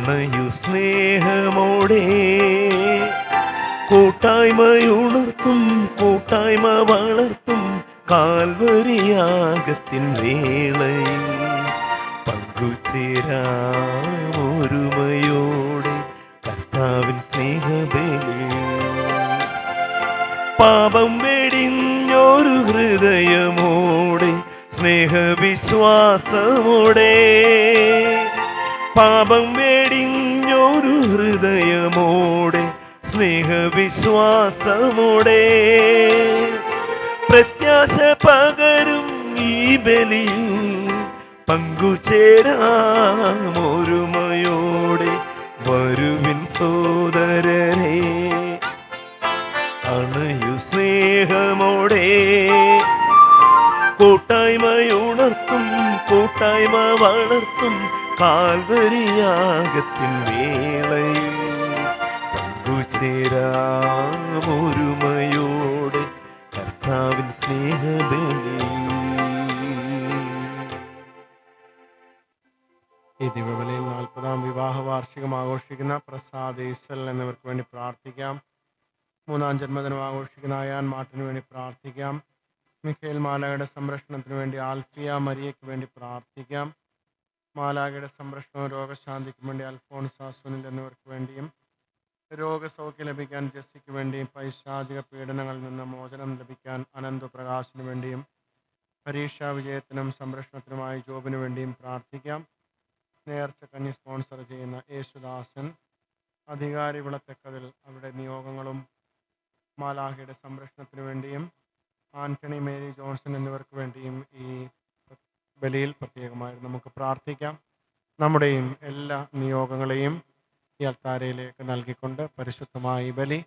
അണയു സ്നേഹമോടെ കൂട്ടായ്മയുണർത്തും കൂട്ടായ്മ വളർത്തും കാൽവരിയാഗത്തിൻ വേളയിൽ പങ്കുചേരാം ഒരുമയോടെ കർത്താവിൻ സ്നേഹബലി. പാപം വെടിഞ്ഞൊരു ഹൃദയമോടെ സ്നേഹവിശ്വാസമോടെ, പാപം വെടിഞ്ഞൊരു ഹൃദയമോടെ സ്നേഹവിശ്വാസമോടെ, പ്രത്യാശ പകരും ഈ ബലിയിൽ പങ്കുചേരാം ഒരുമയോടെ. വരുവിൻ സോദരരെ, അണയു സ്നേഹമോടെ കൂട്ടായ്മയുണർത്തും കൂട്ടായ്മ വളർത്തും കാൽവരിയാഗത്തിൻ വേളയിൽ പങ്കുചേരാം ഒരുമയോടെ കർത്താവിൻ സ്നേഹബലി. ഈ ദിവ്യബലിയിൽ 40-ാം വിവാഹ വാർഷികം ആഘോഷിക്കുന്ന പ്രസാദ് ഈസൽ എന്നിവർക്ക് വേണ്ടി പ്രാർത്ഥിക്കാം. 3-ാം ജന്മദിനം ആഘോഷിക്കുന്ന അയാൻ മാർട്ടിന് വേണ്ടി പ്രാർത്ഥിക്കാം. മിഖേൽ മാലാഖയുടെ സംരക്ഷണത്തിന് വേണ്ടി ആൽഫിയ മരിയയ്ക്ക് വേണ്ടി പ്രാർത്ഥിക്കാം. മാലാഖയുടെ സംരക്ഷണവും രോഗശാന്തിക്ക് വേണ്ടി അൽഫോൺസ സുനിൽ എന്നിവർക്ക് വേണ്ടിയും, രോഗസൗഖ്യം ലഭിക്കാൻ ജെസ്സിക്ക് വേണ്ടിയും, പൈശാചിക പീഡനങ്ങളിൽ നിന്ന് മോചനം ലഭിക്കാൻ അനന്ത് പ്രകാശിന് വേണ്ടിയും, പരീക്ഷാ വിജയത്തിനും സംരക്ഷണത്തിനുമായി ജോബിന് വേണ്ടിയും പ്രാർത്ഥിക്കാം. നേർച്ച കഞ്ഞി സ്പോൺസർ ചെയ്യുന്ന യേശുദാസൻ, അധികാരി വിളത്തെക്കതിൽ അവരുടെ നിയോഗങ്ങളും മാലാഖയുടെ സംരക്ഷണത്തിന് വേണ്ടിയും, ആന്റണി മേരി ജോൺസൺ എന്നിവർക്ക് വേണ്ടിയും ഈ ബലിയിൽ പ്രത്യേകമായി നമുക്ക് പ്രാർത്ഥിക്കാം. നമ്മുടെയും എല്ലാ നിയോഗങ്ങളെയും ഈ അൽത്താരയിലേക്ക് നൽകിക്കൊണ്ട് പരിശുദ്ധമായ ഈ ബലി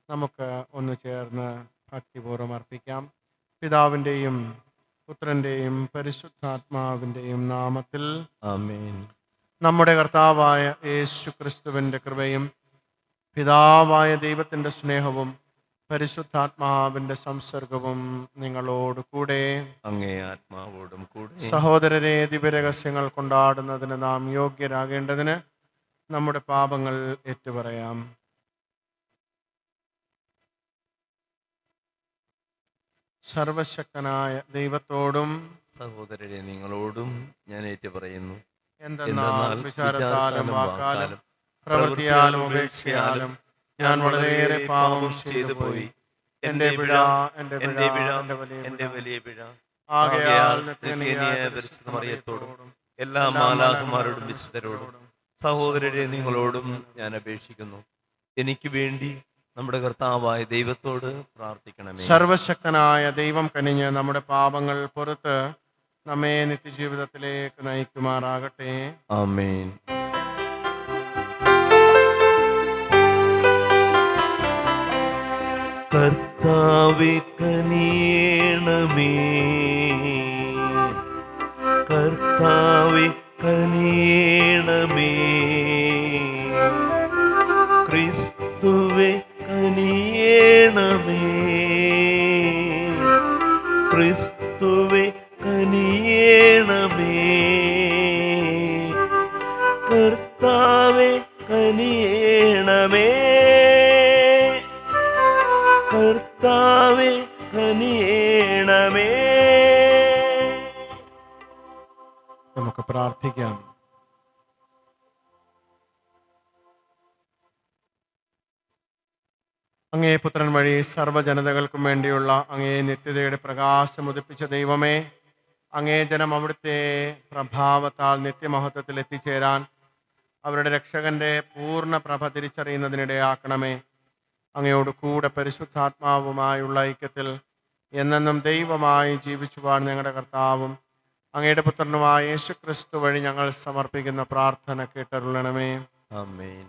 നമുക്ക് ഒന്ന് ചേർന്ന് ഭക്തിപൂർവ്വം അർപ്പിക്കാം. പിതാവിൻ്റെയും പുത്രൻ്റെയും പരിശുദ്ധാത്മാവിൻ്റെയും നാമത്തിൽ ആമേൻ. നമ്മുടെ കർത്താവായ യേശു ക്രിസ്തുവിൻ്റെ കൃപയും പിതാവായ ദൈവത്തിൻ്റെ സ്നേഹവും പരിശുദ്ധാത്മാവിൻ്റെ സംസർഗവും നിങ്ങളോട് കൂടെ. അങ്ങേ ആത്മാവോടും കൂടെ. സഹോദരരെ, ദിവ്യരഹസ്യങ്ങൾ കൊണ്ടാടുന്നതിന് നാം യോഗ്യരാകേണ്ടതിന് നമ്മുടെ പാപങ്ങൾ ഏറ്റുപറയാം. സർവശക്തനായ ദൈവത്തോടും സഹോദരരെ, നിങ്ങളോടും ഞാൻ ഏറ്റുപറയുന്നു. എന്തെന്നാൽ വിചാരത്താലും വാക്കാലും പ്രവൃത്തിയാലും ഉപേക്ഷയാലും ഞാൻ വളരെയേറെ പാപം ചെയ്തു പോയി. എൻ്റെ പിഴ, എൻ്റെ വലിയ പിഴ. ആകയാൽ പരിശുദ്ധ മറിയത്തോടും എല്ലാ മാലാഖമാരോടും വിശുദ്ധരോടും സഹോദരരെ നിങ്ങളോടും ഞാൻ അപേക്ഷിക്കുന്നു, എനിക്ക് വേണ്ടി നമ്മുടെ കർത്താവായ ദൈവത്തോട് പ്രാർത്ഥിക്കണമേ. സർവശക്തനായ ദൈവം കനിഞ്ഞ് നമ്മുടെ പാപങ്ങൾ പുറത്ത് നമ്മെ നിത്യജീവിതത്തിലേക്ക് നയിക്കുമാറാകട്ടെ. ആമേൻ. കർത്താവേ കനിയണമേ, കർത്താവേ കനിയണമേ, ക്രിസ്തുവേ കനിയണമേ, ക്രിസ്തുവേ കനിയണമേ, കർത്താവേ കനിയണമേ, കർത്താവേ കനിയണമേ. നമുക്ക് പ്രാർത്ഥിക്കാം. അങ്ങേ പുത്രൻ വഴി സർവ്വജനതകൾക്കും വേണ്ടിയുള്ള അങ്ങേ നിത്യതയുടെ പ്രകാശം ഉദിപ്പിച്ച ദൈവമേ, അങ്ങേ ജനം അവിടുത്തെ പ്രഭാവത്താൽ നിത്യമഹത്വത്തിൽ എത്തിച്ചേരാൻ അവരുടെ രക്ഷകന്റെ പൂർണ്ണ പ്രഭ തിരിച്ചറിയുന്നതിനിടയാക്കണമേ. അങ്ങയോട് കൂടെ പരിശുദ്ധാത്മാവുമായുള്ള ഐക്യത്തിൽ എന്നെന്നും ദൈവമായി ജീവിച്ചു വാഴുന്ന ഞങ്ങളുടെ കർത്താവും അങ്ങയുടെ പുത്രനുമായ യേശു ക്രിസ്തു വഴി ഞങ്ങൾ സമർപ്പിക്കുന്ന പ്രാർത്ഥന കേട്ടരുളണമേ. ആമേൻ.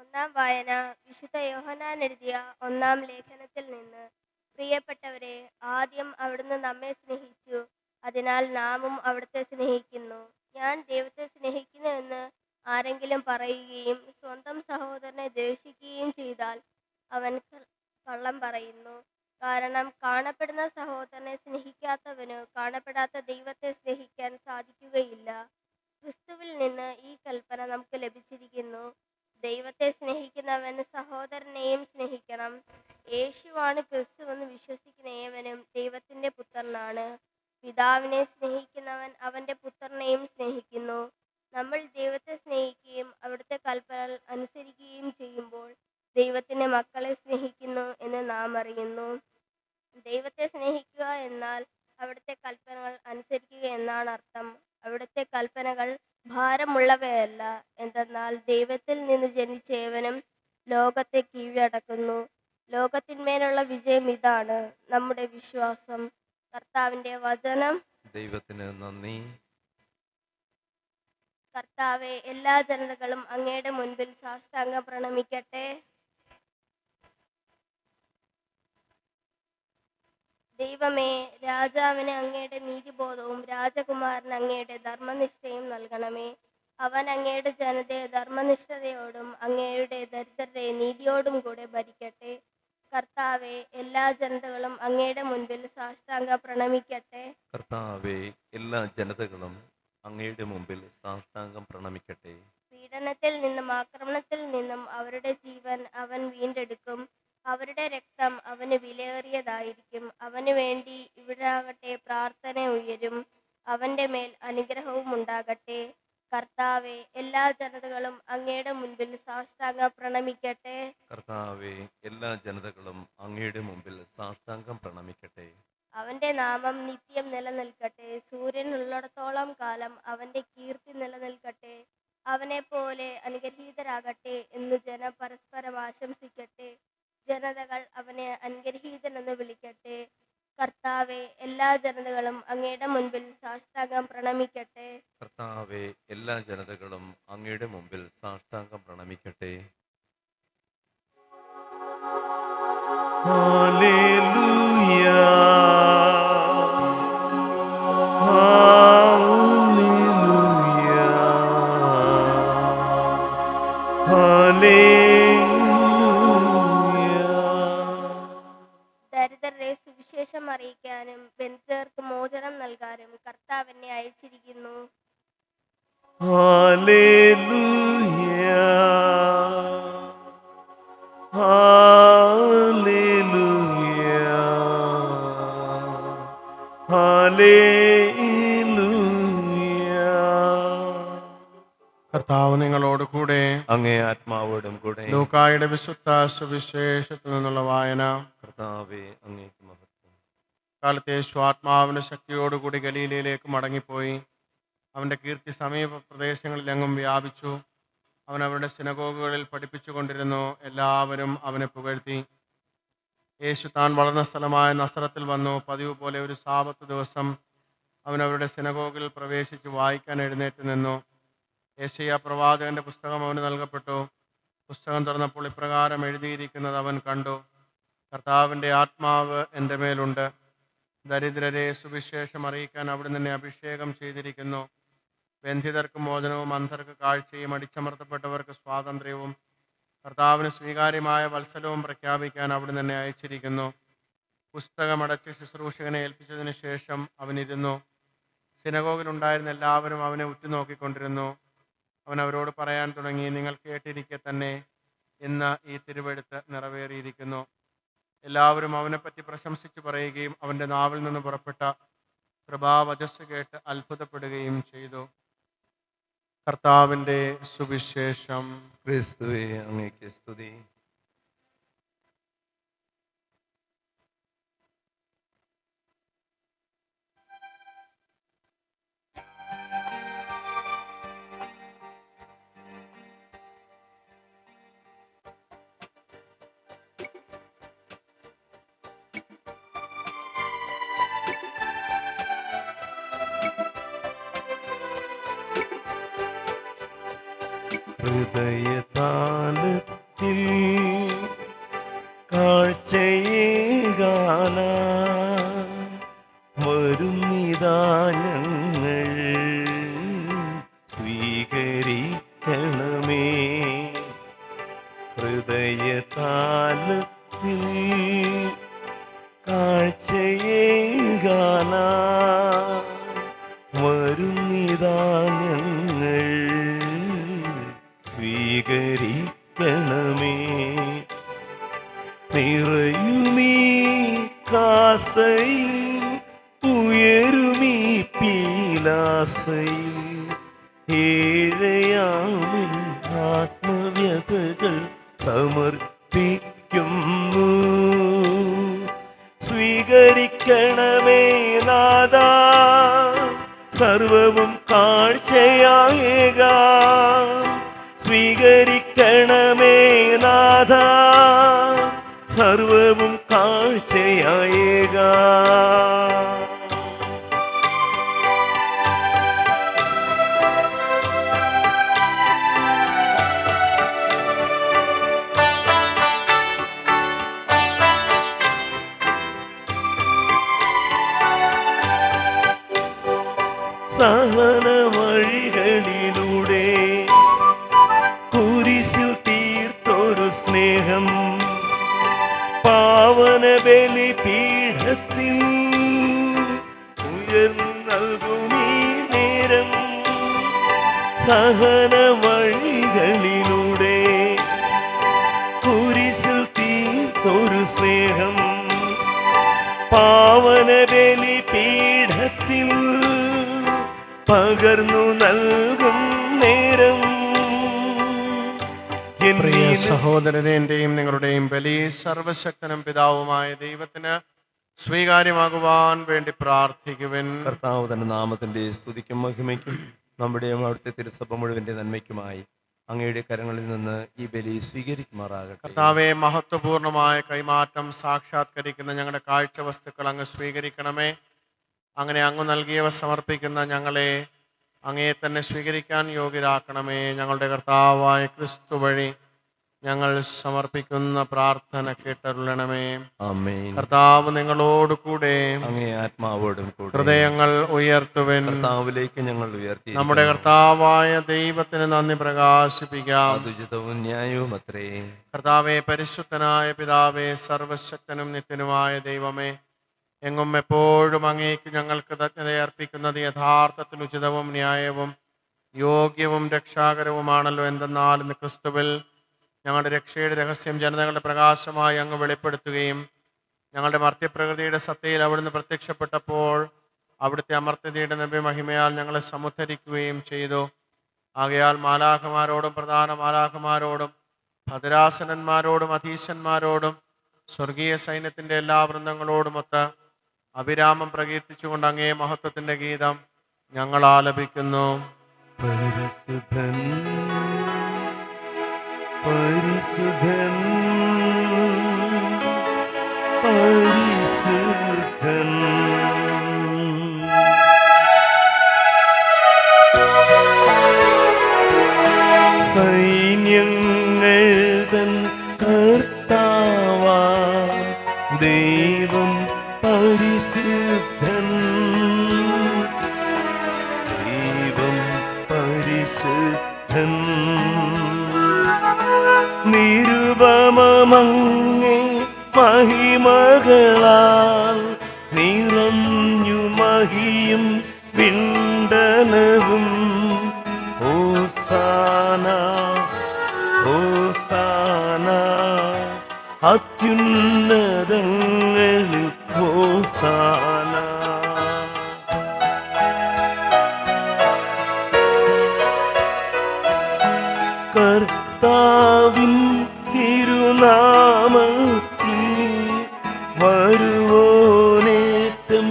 ഒന്നാം വായന വിശുദ്ധ യോഹന്നാൻ എഴുതിയ 1-ാം ലേഖനത്തിൽ നിന്ന്. പ്രിയപ്പെട്ടവരെ, ആദ്യം അവിടുന്ന് നമ്മെ സ്നേഹിച്ചു, അതിനാൽ നാമും അവിടുത്തെ സ്നേഹിക്കുന്നു. ഞാൻ ദൈവത്തെ സ്നേഹിക്കുന്നു എന്ന് ആരെങ്കിലും പറയുകയും സ്വന്തം സഹോദരനെ ദ്വേഷിക്കുകയും ചെയ്താൽ അവൻ കള്ളം പറയുന്നു. കാരണം കാണപ്പെടുന്ന സഹോദരനെ സ്നേഹിക്കാത്തവനു കാണപ്പെടാത്ത ദൈവത്തെ സ്നേഹിക്കാൻ സാധിക്കുകയില്ല. ക്രിസ്തുവിൽ നിന്ന് ഈ കൽപ്പന നമുക്ക് ലഭിച്ചിരിക്കുന്നു: ദൈവത്തെ സ്നേഹിക്കുന്നവൻ സഹോദരനെയും സ്നേഹിക്കണം. യേശുവാണ് ക്രിസ്തുവെന്ന് വിശ്വസിക്കുന്ന ഏവനും ദൈവത്തിന്റെ പുത്രനാണ്. പിതാവിനെ സ്നേഹിക്കുന്നവൻ അവന്റെ പുത്രനെയും സ്നേഹിക്കുന്നു. നമ്മൾ ദൈവത്തെ സ്നേഹിക്കുകയും അവിടുത്തെ കൽപ്പനകൾ അനുസരിക്കുകയും ചെയ്യുമ്പോൾ ദൈവത്തിന്റെ മക്കളെ സ്നേഹിക്കുന്നു എന്ന് നാം അറിയുന്നു. ദൈവത്തെ സ്നേഹിക്കുക എന്നാൽ അവിടുത്തെ കൽപ്പനകൾ അനുസരിക്കുക എന്നാണ് അർത്ഥം. അവിടുത്തെ കൽപ്പനകൾ ഭാരമുള്ളവയല്ല, എന്തെന്നാൽ ദൈവത്തിൽ നിന്ന് ജനിച്ച ഏവനും ലോകത്തെ കീഴടക്കുന്നു. ലോകത്തിന്മേലുള്ള വിജയം ഇതാണ് നമ്മുടെ വിശ്വാസം. കർത്താവിന്റെ വചനം. ദൈവത്തിന് നന്ദി. കർത്താവെ, എല്ലാ ജനതകളും അങ്ങയുടെ മുൻപിൽ സാഷ്ടാംഗം പ്രണമിക്കട്ടെ. ദൈവമേ, രാജാവിന് അങ്ങയുടെ നീതിബോധവും രാജകുമാരന് അങ്ങയുടെ ധർമ്മനിഷ്ഠയും നൽകണമേ. അവൻ അങ്ങയുടെ ജനതയെ ധർമ്മനിഷ്ഠതയോടും അങ്ങയുടെ ദരിദ്രരെ നീതിയോടും കൂടെ ഭരിക്കട്ടെ. കർത്താവെ, എല്ലാ ജനതകളും അങ്ങയുടെ മുൻപിൽ സാഷ്ടാംഗം പ്രണമിക്കട്ടെ. കർത്താവെ, എല്ലാ ജനതകളും അങ്ങയുടെ മുമ്പിൽ സാഷ്ടാംഗം പ്രണമിക്കട്ടെ. പീഡനത്തിൽ നിന്നും ആക്രമണത്തിൽ നിന്നും അവരുടെ ജീവൻ അവൻ വീണ്ടെടുക്കും. അവരുടെ രക്തം അവന് വിലയേറിയതായിരിക്കും. അവന് വേണ്ടി ഇവിടാകട്ടെ പ്രാർത്ഥന ഉയരും. അവന്റെ മേൽ അനുഗ്രഹവും ഉണ്ടാകട്ടെ. കർത്താവെ, എല്ലാ ജനതകളും അങ്ങയുടെ മുൻപിൽ സാഷ്ടാംഗം പ്രണമിക്കട്ടെ. കർത്താവെ, എല്ലാ ജനതകളും അങ്ങയുടെ മുമ്പിൽ സാഷ്ടാംഗം പ്രണമിക്കട്ടെ. അവന്റെ നാമം നിത്യം നിലനിൽക്കട്ടെ. സൂര്യൻ ഉള്ളിടത്തോളം കാലം അവന്റെ കീർത്തി നിലനിൽക്കട്ടെ. അവനെ പോലെ അനുഗ്രഹീതരാകട്ടെ എന്ന് ജനം പരസ്പരം ആശംസിക്കട്ടെ. ജനതകൾ അവനെ അനുഗ്രഹീതനെന്ന് വിളിക്കട്ടെ. കർത്താവെ, എല്ലാ ജനതകളും അങ്ങയുടെ മുൻപിൽ സാഷ്ടാംഗം പ്രണമിക്കട്ടെ. കർത്താവെ, എല്ലാ ജനതകളും അങ്ങയുടെ മുമ്പിൽ സാഷ്ടാംഗം പ്രണമിക്കട്ടെ. Hallelujah, hallelujah, hallelujah. ദരിദ്രരെ സുവിശേഷം അറിയിക്കാനും ബന്ധിതർക്ക് മോചനം നൽകാനും കർത്താവ് എന്നെ അയച്ചിരിക്കുന്നു. Hallelujah, hallelujah, hallelujah. കർത്താവ് നിങ്ങളോട് കൂടെ. അങ്ങേ ആത്മാവോടും കൂടെ. ലൂക്കായുടെ വിശുദ്ധ സുവിശേഷത്തിൽ നിന്നുള്ള വായന. കർത്താവേ, അങ്ങേക്ക് മഹത്വം. കാലത്തെ യേശു ആത്മാവിന്റെ ശക്തിയോടുകൂടി ഗലീലയിലേക്ക് മടങ്ങിപ്പോയി. അവന്റെ കീർത്തി സമീപ പ്രദേശങ്ങളിലെങ്ങും വ്യാപിച്ചു. അവൻ അവരുടെ സിനഗോഗുകളിൽ പഠിപ്പിച്ചുകൊണ്ടിരുന്നു. എല്ലാവരും അവനെ പുകഴ്ത്തി. യേശു താൻ വളർന്ന സ്ഥലമായ നസറത്തിൽ വന്നു. പതിവ് പോലെ ഒരു സാബത്ത് ദിവസം അവൻ അവരുടെ സിനഗോഗിൽ പ്രവേശിച്ച് വായിക്കാൻ എഴുന്നേറ്റ് നിന്നു. യെശയ്യാ പ്രവാചകന്റെ പുസ്തകം അവന് നൽകപ്പെട്ടു. പുസ്തകം തുറന്നപ്പോൾ ഇപ്രകാരം എഴുതിയിരിക്കുന്നത് അവൻ കണ്ടു: കർത്താവിൻ്റെ ആത്മാവ് എൻ്റെ മേലുണ്ട്. ദരിദ്രരെ സുവിശേഷം അറിയിക്കാൻ അവിടുന്ന് എന്നെ അഭിഷേകം ചെയ്തിരിക്കുന്നു. ബന്ധിതർക്ക് മോചനവും, അന്ധർക്ക് കാഴ്ചയും, അടിച്ചമർത്തപ്പെട്ടവർക്ക് സ്വാതന്ത്ര്യവും, കർത്താവിന് സ്വീകാര്യമായ വത്സലവും പ്രഖ്യാപിക്കാൻ അവിടുന്ന് എന്നെ അയച്ചിരിക്കുന്നു. പുസ്തകമടച്ച് ശുശ്രൂഷകനെ ഏൽപ്പിച്ചതിന് ശേഷം അവനിരുന്നു. സിനഗോഗിലുണ്ടായിരുന്ന എല്ലാവരും അവനെ ഉറ്റുനോക്കിക്കൊണ്ടിരുന്നു. അവൻ അവരോട് പറയാൻ തുടങ്ങി: നിങ്ങൾ കേട്ടിരിക്കെ തന്നെ ഇന്ന് ഈ തിരുവെഴുത്ത് നിറവേറിയിരിക്കുന്നു. എല്ലാവരും അവനെപ്പറ്റി പ്രശംസിച്ച് പറയുകയും അവൻ്റെ നാവിൽ നിന്ന് പുറപ്പെട്ട കൃപാവചസ് കേട്ട് അത്ഭുതപ്പെടുകയും ചെയ്തു. കർത്താവിൻ്റെ സുവിശേഷം. ക്രിസ്തുവേ, അങ്ങേക്ക് സ്തുതി. ഹൃദയതാലത്തിൽ കാഴ്ചയേകാന വരുന്നിതാ ഞങ്ങൾ സ്വീകരിക്കണമേ. നിറയുമീ കാസയിൽ ഉയരുമീ പീലാസയിൽ ഏഴയാമിൻ ആത്മവ്യതകൾ സമർപ്പിക്കുന്നു. സ്വീകരിക്കണമേ നാഥാ, സർവവും കാഴ്ചയായേകാം. സ്വീകരിക്കണമേ നാഥാ, സർവവും കാഴ്ചയായേകാം. സഹന വഴികളിലൂടെ കുരിശിൽ തീർത്തൊരു സ്നേഹം പാവന ബലിപീഠത്തിൽ ഉയർന്നു നൽകുമീ നേരം. സഹന വഴികളിലൂടെ കുരിശിൽ തീർത്തൊരു സ്നേഹം പാവന ബലിപീഠത്തിൽ പകർന്നു നൽകും നേരം. പ്രിയ സഹോദരനെ, എന്റെയും നിങ്ങളുടെയും ബലി സർവശക്തനും പിതാവുമായ ദൈവത്തിന് സ്വീകാര്യമാകുവാൻ വേണ്ടി പ്രാർത്ഥിക്കുവിൻ. കർത്താവ് തന്റെ നാമത്തിന്റെ സ്തുതിക്കും മഹിമയ്ക്കും നമ്മുടെയും അവിടുത്തെ തിരുസഭ മുഴുവന്റെ നന്മയ്ക്കുമായി അങ്ങയുടെ കരങ്ങളിൽ നിന്ന് ഈ ബലി സ്വീകരിക്കുമാറാകട്ടെ. കർത്താവെ, മഹത്വപൂർണമായ കൈമാറ്റം സാക്ഷാത്കരിക്കുന്ന ഞങ്ങളുടെ കാഴ്ച വസ്തുക്കൾ അങ്ങ് സ്വീകരിക്കണമേ. അങ്ങനെ അങ്ങ് നൽകിയവ സമർപ്പിക്കുന്ന ഞങ്ങളെ അങ്ങയെ തന്നെ സ്വീകരിക്കാൻ യോഗ്യരാക്കണമേ. ഞങ്ങളുടെ കർത്താവായ ക്രിസ്തു വഴി ഞങ്ങൾ സമർപ്പിക്കുന്ന പ്രാർത്ഥന കേട്ടരുളണമേ. ആമേൻ. കർത്താവ് നിങ്ങളോട് കൂടെ, അങ്ങേ ആത്മാവോടും കൂടെ. ഹൃദയങ്ങൾ ഉയർത്തുവൻ. കർത്താവിലേക്ക് ഞങ്ങൾ ഉയർത്തി നമ്മുടെ കർത്താവായ ദൈവത്തിന് നന്ദി പ്രകാശിപ്പിക്കാം. അതുചിതവും ന്യായവും അത്രേ. കർത്താവെ, പരിശുദ്ധനായ പിതാവേ, സർവശക്തനും നിത്യനുമായ ദൈവമേ, എങ്ങും എപ്പോഴും അങ്ങേക്ക് ഞങ്ങൾ കൃതജ്ഞത അർപ്പിക്കുന്നത് യഥാർത്ഥത്തിൽ ഉചിതവും ന്യായവും യോഗ്യവും രക്ഷാകരവുമാണല്ലോ. എന്തെന്നാൽ ഇന്ന് ക്രിസ്തുവിൽ ഞങ്ങളുടെ രക്ഷയുടെ രഹസ്യം ജനതകളുടെ പ്രകാശമായി അങ്ങ് വെളിപ്പെടുത്തുകയും ഞങ്ങളുടെ മർത്യപ്രകൃതിയുടെ സത്തയിൽ അവിടുന്ന് പ്രത്യക്ഷപ്പെട്ടപ്പോൾ അവിടുത്തെ അമർത്യതയുടെ നബിമഹിമയാൽ ഞങ്ങളെ സമുദ്ധരിക്കുകയും ചെയ്തു. ആകയാൽ മാലാഖമാരോടും പ്രധാന മാലാഖമാരോടും ഭദ്രാസനന്മാരോടും അധീശന്മാരോടും സ്വർഗീയ സൈന്യത്തിൻ്റെ എല്ലാ വൃന്ദങ്ങളോടുമൊത്ത് അഭിരാമം പ്രകീർത്തിച്ചുകൊണ്ട് അങ്ങേ മഹത്വത്തിൻ്റെ ഗീതം ഞങ്ങൾ ആലപിക്കുന്നു. പരിശുദ്ധൻ പരിശുദ്ധൻ പരിശുദ്ധൻ സൈന്യങ്ങൾ തൻ കർത്താവാ ദൈവം പരിശുദ്ധൻ ദൈവം പരിശുദ്ധൻ നിരുപമമങ്ങേ മഹിമകളാൽ നിറഞ്ഞു മഹിയും വിണ്ടനവും ഹോസാന ഹോസാന അത്യുന്നതങ്ങളിൽ ഹോസാന. കർത്താവിൻ തിരുനാമത്തിൽ വരുവോനേറ്റം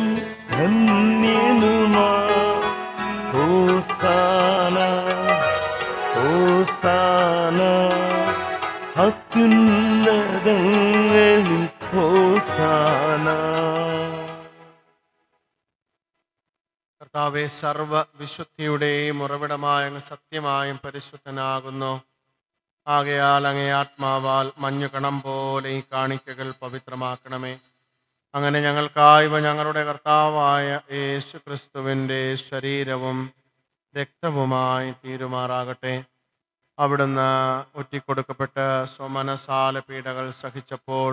ധന്യനുമാ ഹോസാന ഹോസാന അത്യുന്നതങ്ങളിൽ ഹോസാന. കർത്താവെ, സർവ വിശുദ്ധിയുടെയും ഉറവിടമായ അങ്ങ് സത്യമായും പരിശുദ്ധനാകുന്നു. ആകയാൽ അങ്ങേ ആത്മാവാൽ മഞ്ഞുകണം പോലെ ഈ കാണിക്കകൾ പവിത്രമാക്കണമേ. അങ്ങനെ ഞങ്ങൾക്കായവ ഞങ്ങളുടെ കർത്താവായ യേശു ക്രിസ്തുവിൻ്റെ ശരീരവും രക്തവുമായി തീരുമാറാകട്ടെ. അവിടുന്ന് ഒറ്റിക്കൊടുക്കപ്പെട്ട് സ്വമനസാല പീഡകൾ സഹിച്ചപ്പോൾ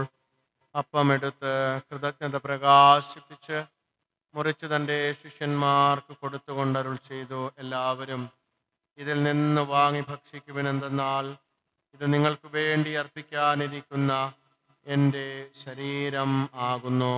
അപ്പമെടുത്ത് കൃതജ്ഞത പ്രകാശിപ്പിച്ച് മുറിച്ചു തൻ്റെ ശിഷ്യന്മാർക്ക് കൊടുത്തുകൊണ്ടരുൾ ചെയ്തു. എല്ലാവരും ഇതിൽ നിന്ന് വാങ്ങി ഭക്ഷിക്കുവിനെന്തെന്നാൽ ഇത് നിങ്ങൾക്ക് വേണ്ടി അർപ്പിക്കാനിരിക്കുന്ന എൻ്റെ ശരീരം ആകുന്നു.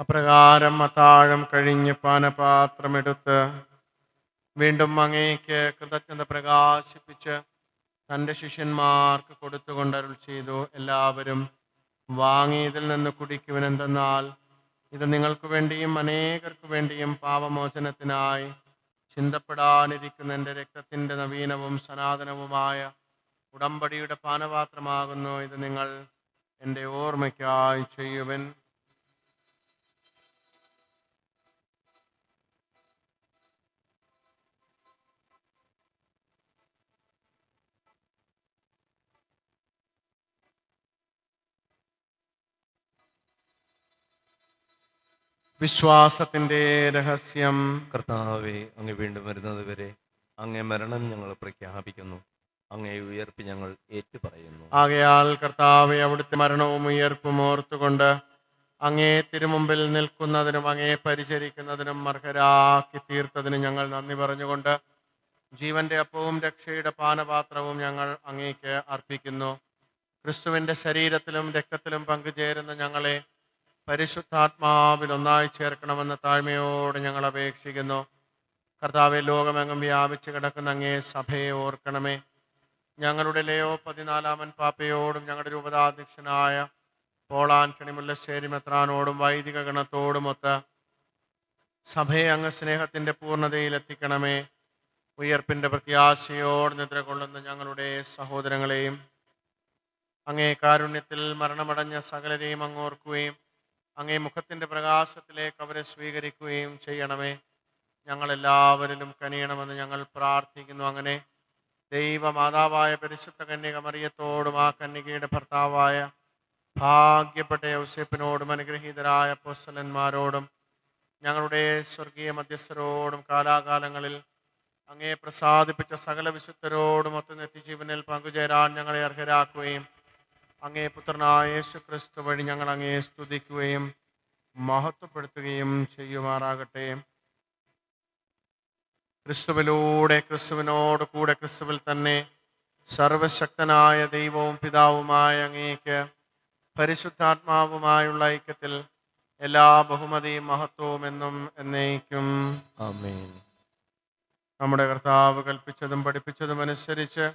അപ്രകാരം അത്താഴം കഴിഞ്ഞ് പാനപാത്രമെടുത്ത് വീണ്ടും അങ്ങേക്ക് കൃതജ്ഞത പ്രകാശിപ്പിച്ച് തൻ്റെ ശിഷ്യന്മാർക്ക് കൊടുത്തുകൊണ്ട് അരുൾ ചെയ്തു, എല്ലാവരും വാങ്ങി ഇതിൽ നിന്ന് കുടിക്കുവിനെന്തെന്നാൽ ഇത് നിങ്ങൾക്ക് വേണ്ടിയും അനേകർക്ക് വേണ്ടിയും പാപമോചനത്തിനായി ചിന്തപ്പെടാനിരിക്കുന്ന എൻ്റെ രക്തത്തിൻ്റെ നവീനവും സനാതനവുമായ ഉടമ്പടിയുടെ പാനപാത്രമാകുന്നു. ഇത് നിങ്ങൾ എൻ്റെ ഓർമ്മയ്ക്കായി ചെയ്യുവൻ. വിശ്വാസത്തിൻ്റെ രഹസ്യം. കർത്താവെ, അങ്ങ് വീണ്ടും വരുന്നത് വരെ അങ്ങേ മരണം ഞങ്ങൾ പ്രഖ്യാപിക്കുന്നു, അങ്ങേ ഉയർപ്പ് ഞങ്ങൾ ഏറ്റുപറയുന്നു. ആകയാൽ കർത്താവെ, അവിടുത്തെ മരണവും ഉയർപ്പും ഓർത്തുകൊണ്ട് അങ്ങേ തിരുമുമ്പിൽ നിൽക്കുന്നതിനും അങ്ങേ പരിചരിക്കുന്നതിനും അർഹരാക്കി തീർത്തതിന് ഞങ്ങൾ നന്ദി പറഞ്ഞുകൊണ്ട് ജീവന്റെ അപ്പവും രക്ഷയുടെ പാനപാത്രവും ഞങ്ങൾ അങ്ങേക്ക് അർപ്പിക്കുന്നു. ക്രിസ്തുവിൻ്റെ ശരീരത്തിലും രക്തത്തിലും പങ്കുചേരുന്ന ഞങ്ങളെ പരിശുദ്ധാത്മാവിൽ ഒന്നായി ചേർക്കണമെന്ന് താഴ്മയോടെ ഞങ്ങൾ അപേക്ഷിക്കുന്നു. കർത്താവെ, ലോകമെങ്ങും വ്യാപിച്ച് കിടക്കുന്ന അങ്ങേ സഭയെ ഓർക്കണമേ. ഞങ്ങളുടെ ലെയോ 14 പാപ്പയോടും ഞങ്ങളുടെ രൂപതാധ്യക്ഷനായ പോളാൻറ്റണി മുല്ലശ്ശേരി മെത്രാനോടും വൈദിക ഗണത്തോടുമൊത്ത് സഭയെ അങ്ങ് സ്നേഹത്തിൻ്റെ പൂർണ്ണതയിൽ എത്തിക്കണമേ. ഉയർപ്പിൻ്റെ പ്രത്യാശയോട് നിദ്ര കൊള്ളുന്ന ഞങ്ങളുടെ സഹോദരങ്ങളെയും അങ്ങേ കാരുണ്യത്തിൽ മരണമടഞ്ഞ സകലരെയും അങ്ങോർക്കുകയും അങ്ങേ മുഖത്തിൻ്റെ പ്രകാശത്തിലേക്ക് അവരെ സ്വീകരിക്കുകയും ചെയ്യണമേ. ഞങ്ങളെല്ലാവരിലും കനിയണമെന്ന് ഞങ്ങൾ പ്രാർത്ഥിക്കുന്നു. അങ്ങനെ ദൈവമാതാവായ പരിശുദ്ധ കന്യക മറിയത്തോടും ആ കന്യകയുടെ ഭർത്താവായ ഭാഗ്യപ്പെട്ട യൗസേപ്പിനോടും അനുഗ്രഹീതരായ അപ്പോസ്തലന്മാരോടും ഞങ്ങളുടെ സ്വർഗീയ മധ്യസ്ഥരോടും കാലാകാലങ്ങളിൽ അങ്ങേ പ്രസാദിപ്പിച്ച സകല വിശുദ്ധരോടും ഒത്ത് നിത്യജീവനിൽ പങ്കുചേരാൻ ഞങ്ങളെ അർഹരാക്കുകയും അങ്ങേ പുത്രനായ യേശു ക്രിസ്തു വഴി ഞങ്ങൾ അങ്ങേ സ്തുതിക്കുകയും മഹത്വപ്പെടുത്തുകയും ചെയ്യുമാറാകട്ടെ. ക്രിസ്തുവിലൂടെ, ക്രിസ്തുവിനോട് കൂടെ, ക്രിസ്തുവിൽ തന്നെ സർവശക്തനായ ദൈവവും പിതാവുമായ അങ്ങേക്ക് പരിശുദ്ധാത്മാവുമായുള്ള ഐക്യത്തിൽ എല്ലാ ബഹുമതിയും മഹത്വവും എന്നും എന്നേക്കും. ആമേൻ. നമ്മുടെ കർത്താവ് കൽപ്പിച്ചതും പഠിപ്പിച്ചതും അനുസരിച്ച്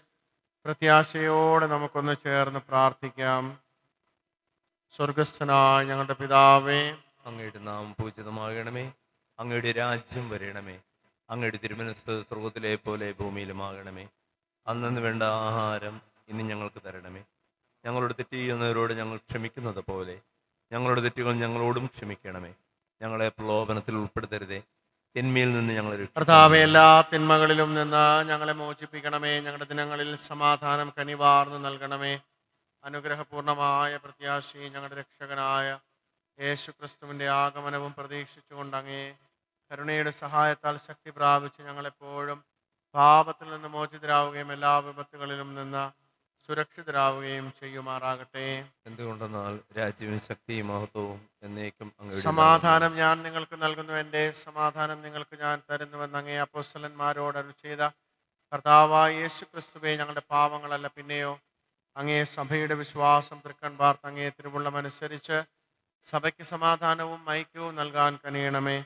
പ്രത്യാശയോടെ നമുക്കൊന്ന് ചേർന്ന് പ്രാർത്ഥിക്കാം. സ്വർഗസ്ഥനായ ഞങ്ങളുടെ പിതാവേ, അങ്ങയുടെ നാമം പൂജിതമാകണമേ, അങ്ങയുടെ രാജ്യം വരണമേ, അങ്ങയുടെ തിരുമനസ്സ് സ്വർഗത്തിലെ പോലെ ഭൂമിയിലുമാകണമേ. അന്നു വേണ്ട ആഹാരം ഇന്ന് ഞങ്ങൾക്ക് തരണമേ. ഞങ്ങളോട് തെറ്റ് ചെയ്യുന്നവരോട് ഞങ്ങൾ ക്ഷമിക്കുന്നത് പോലെ ഞങ്ങളുടെ തെറ്റുകൾ ഞങ്ങളോടും ക്ഷമിക്കണമേ. ഞങ്ങളെ പ്രലോഭനത്തിൽ ഉൾപ്പെടുത്തരുതേ, തിന്മയിൽ നിന്ന് ഞങ്ങളെ കർത്താവേ, എല്ലാ തിന്മകളിലും നിന്ന് ഞങ്ങളെ മോചിപ്പിക്കണമേ. ഞങ്ങളുടെ ദിനങ്ങളിൽ സമാധാനം കനിവാർന്നു നൽകണമേ. അനുഗ്രഹപൂർണമായ പ്രത്യാശയും ഞങ്ങളുടെ രക്ഷകനായ യേശു ക്രിസ്തുവിൻ്റെ ആഗമനവും പ്രതീക്ഷിച്ചുകൊണ്ട് അങ്ങേ കരുണയുടെ സഹായത്താൽ ശക്തി പ്രാപിച്ച് ഞങ്ങളെപ്പോഴും പാപത്തിൽ നിന്ന് മോചിതരാവുകയും എല്ലാ വിപത്തുകളിലും നിന്ന് സുരക്ഷിതരാവുകയും ചെയ്യുമാറാകട്ടെ. എന്തുകൊണ്ടെന്നാൽ രാജ്യവും ശക്തിയും മഹത്വവും എന്നേക്കും അങ്ങയുടെ സമാധാനം ഞാൻ നിങ്ങൾക്ക് നൽകുന്നു, എൻ്റെ സമാധാനം നിങ്ങൾക്ക് ഞാൻ തരുന്നുവെന്ന് അങ്ങേ അപ്പോസ്തലന്മാരോട് അരുൾ ചെയ്ത കർത്താവായ യേശു ക്രിസ്തുവേ, ഞങ്ങളുടെ പാവങ്ങളല്ല പിന്നെയോ അങ്ങേ സഭയുടെ വിശ്വാസം തൃക്കൺ പാർത്ത് അങ്ങേ തിരുവുള്ളമനുസരിച്ച് സഭയ്ക്ക് സമാധാനവും ഐക്യവും നൽകാൻ കനിയണമേ.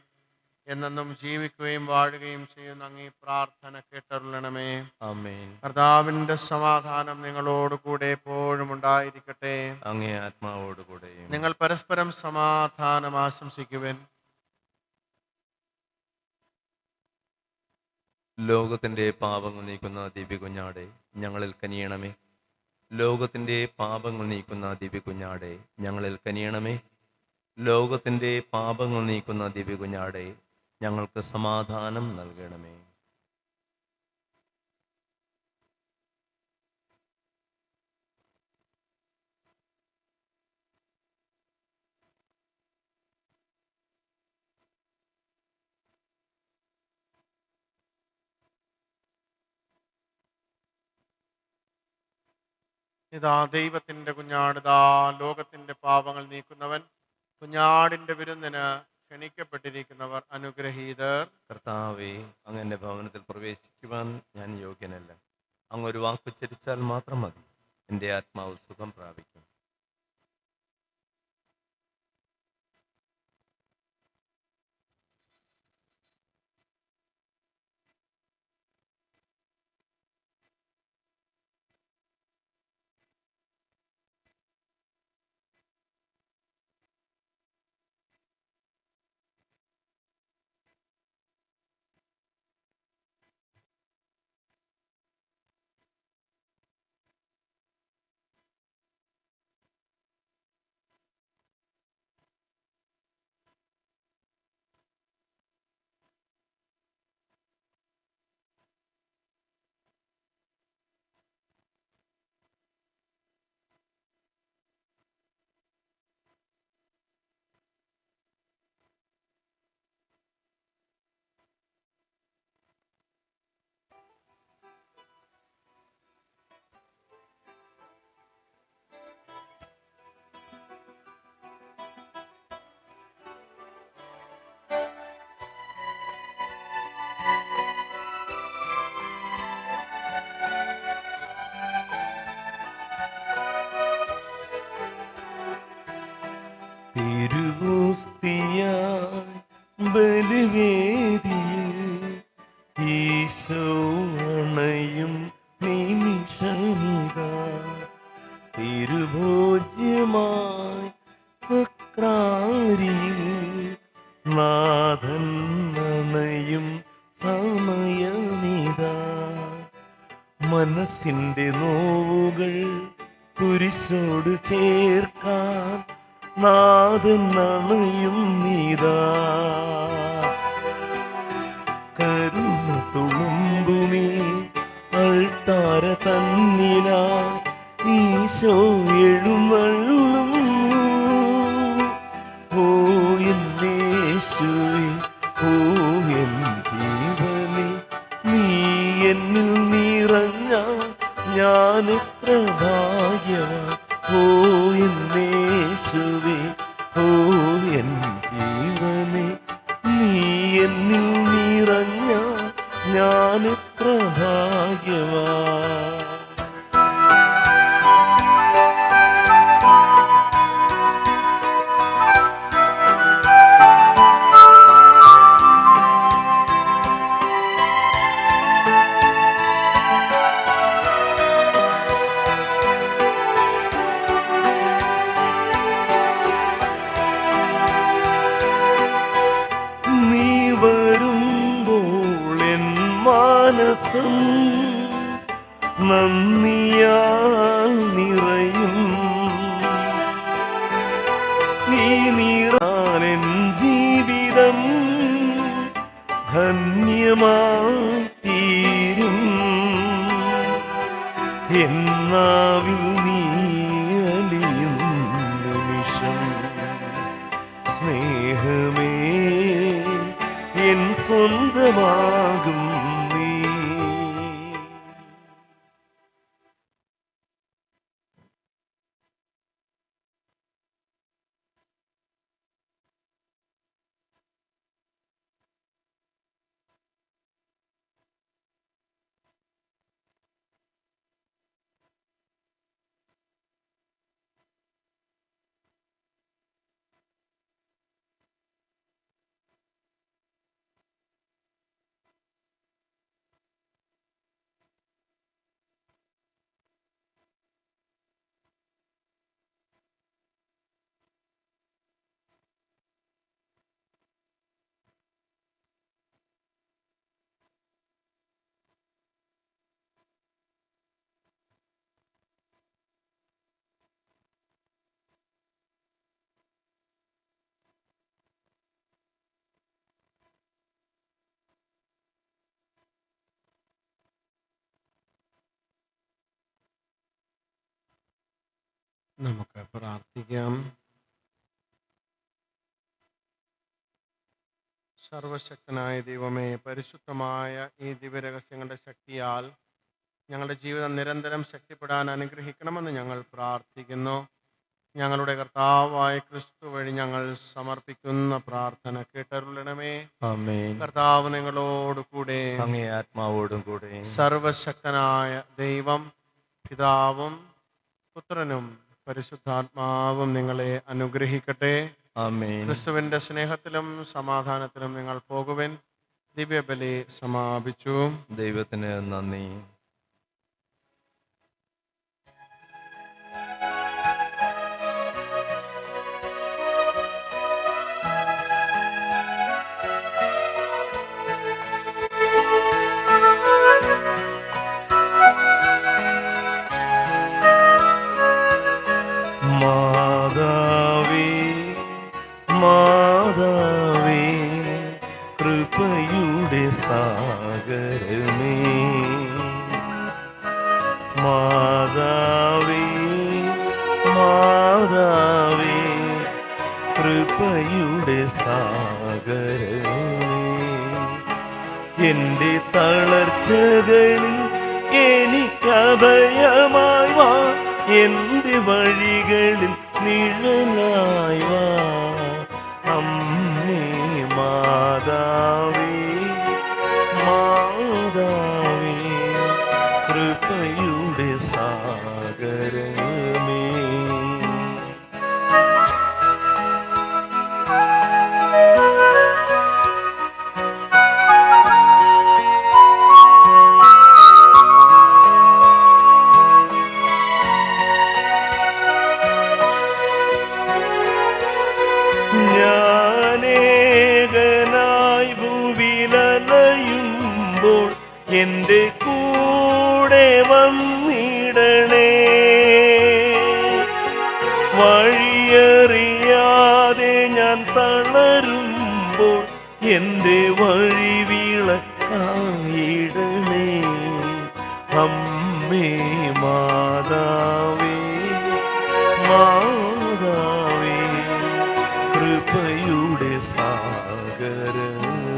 എന്നെന്നും ജീവിക്കുകയും വാഴുകയും ചെയ്യുന്ന അങ്ങേ പ്രാർത്ഥന കേട്ടരുളണമേ. ആമേൻ. കർത്താവിൻ്റെ സമാധാനം നിങ്ങളോട് കൂടെ എപ്പോഴും ഉണ്ടായിരിക്കട്ടെ. അങ്ങേ ആത്മാവോടുകൂടെ നിങ്ങൾ പരസ്പരം സമാധാനം ആശംസിക്കുവാൻ. ലോകത്തിൻ്റെ പാപങ്ങൾ നീക്കുന്ന ദിവ്യകുഞ്ഞാടെ ഞങ്ങളിൽ കനിയണമേ. ലോകത്തിൻ്റെ പാപങ്ങൾ നീക്കുന്ന ദിവ്യകുഞ്ഞാടെ ഞങ്ങളിൽ കനിയണമേ. ലോകത്തിൻ്റെ പാപങ്ങൾ നീക്കുന്ന ദിവ്യകുഞ്ഞാടെ ഞങ്ങൾക്ക് സമാധാനം നൽകണമേ. ഇതാ ദൈവത്തിൻ്റെ കുഞ്ഞാട്, ഇതാ ലോകത്തിൻ്റെ പാപങ്ങൾ നീക്കുന്നവൻ. കുഞ്ഞാടിൻ്റെ വിരുന്നിന് ക്ഷണിക്കപ്പെട്ടിരിക്കുന്നവർ അനുഗ്രഹീതർ. കർത്താവേ, അങ്ങ് എൻ്റെ ഭവനത്തിൽ പ്രവേശിക്കുവാൻ ഞാൻ യോഗ്യനല്ല. അങ്ങ് ഒരു വാക്ക് ഉച്ചരിച്ചാൽ മാത്രം മതി, എൻ്റെ ആത്മാവ് സുഖം പ്രാപിക്കും. തിരുവോസ്തിയായി ബലിവേദിയിൽ ഈശോ അണയും നിമിഷമിതാ. തിരുഭോജ്യമായി സക്രാരിയിൽ നാഥൻ അണയും സമയമിതാ. മനസ്സിൻ്റെ നോവുകൾ കുരിശോട് ചേർക്കാൻ നാഥൻ അണയും നീതാ. കരുണ തുളുമ്പുമേ അൾത്താര തന്നിലായി ഈശോ എഴുന്നള്ളും. ഓ എൻ്റെ യേശുവേ, ഓ എൻ ജീവനേ, നീ എന്നിൽ നിറഞ്ഞ ഞാൻ എത്ര ഭാഗ്യവാൻ. ഓ എൻ്റെ യേശുവേ, ഓ എൻ ജീവനേ, നീ എന്നിൽ നിറഞ്ഞ ഞാൻ എത്ര ഭാഗ്യവാൻ. നീ വരുമ്പോൾ എൻ മനസ്സും നന്ദിയാൽ നിറയും. നീ നിറാൻ ജീവിതം ധന്യമായി തീരും. എന്നാവിൽ നീ അലിയും നിമിഷം സ്നേഹമേ എൻ സ്വന്തമാകും നീ. നമുക്ക് പ്രാർത്ഥിക്കാം. സർവശക്തനായ ദൈവമേ, പരിശുദ്ധമായ ഈ ദിവ്യരഹസ്യങ്ങളുടെ ശക്തിയാൽ ഞങ്ങളുടെ ജീവിതം നിരന്തരം ശക്തിപ്പെടാൻ അനുഗ്രഹിക്കണമെന്ന് ഞങ്ങൾ പ്രാർത്ഥിക്കുന്നു. ഞങ്ങളുടെ കർത്താവായ ക്രിസ്തു വഴി ഞങ്ങൾ സമർപ്പിക്കുന്ന പ്രാർത്ഥന കേട്ടരുളണമേ. ആമേൻ. കർത്താവ് നിങ്ങളോട് കൂടെ. അങ്ങേ ആത്മാവോടും കൂടെ. സർവശക്തനായ ദൈവം പിതാവും പുത്രനും പരിശുദ്ധാത്മാവും നിങ്ങളെ അനുഗ്രഹിക്കട്ടെ. ആമേൻ. ക്രിസ്തുവിന്റെ സ്നേഹത്തിലും സമാധാനത്തിലും നിങ്ങൾ പോകുവിൻ. ദിവ്യബലി സമാപിച്ചു. ദൈവത്തിന് നന്ദി. മാതാവേ മാതാവേ കൃപയുടെ സാഗരമേ, മാതാവേ മാതാവേ കൃപയുടെ സാഗരമേ, എൻ്റെ തളർച്ചകളിൽ എനിക്കഭയമായി വാ, എൻ്റെ വഴികളിൽ നിഴലായി വാ. അമ്മേ മാതാവേ മാതാവേ കൃപയുടെ സാഗരമേ. ഞാനേകനായി ഭൂവിലലയുമ്പോൾ എൻ്റെ കൂടെ വന്നിടണേ, വഴിയറിയാതെ ഞാൻ തളരുമ്പോൾ എൻ്റെ വഴി വിളക്കായിടണേ. അമ്മേ മാതാവേ മാതാവേ കൃപയുടെ സാഗരമേ.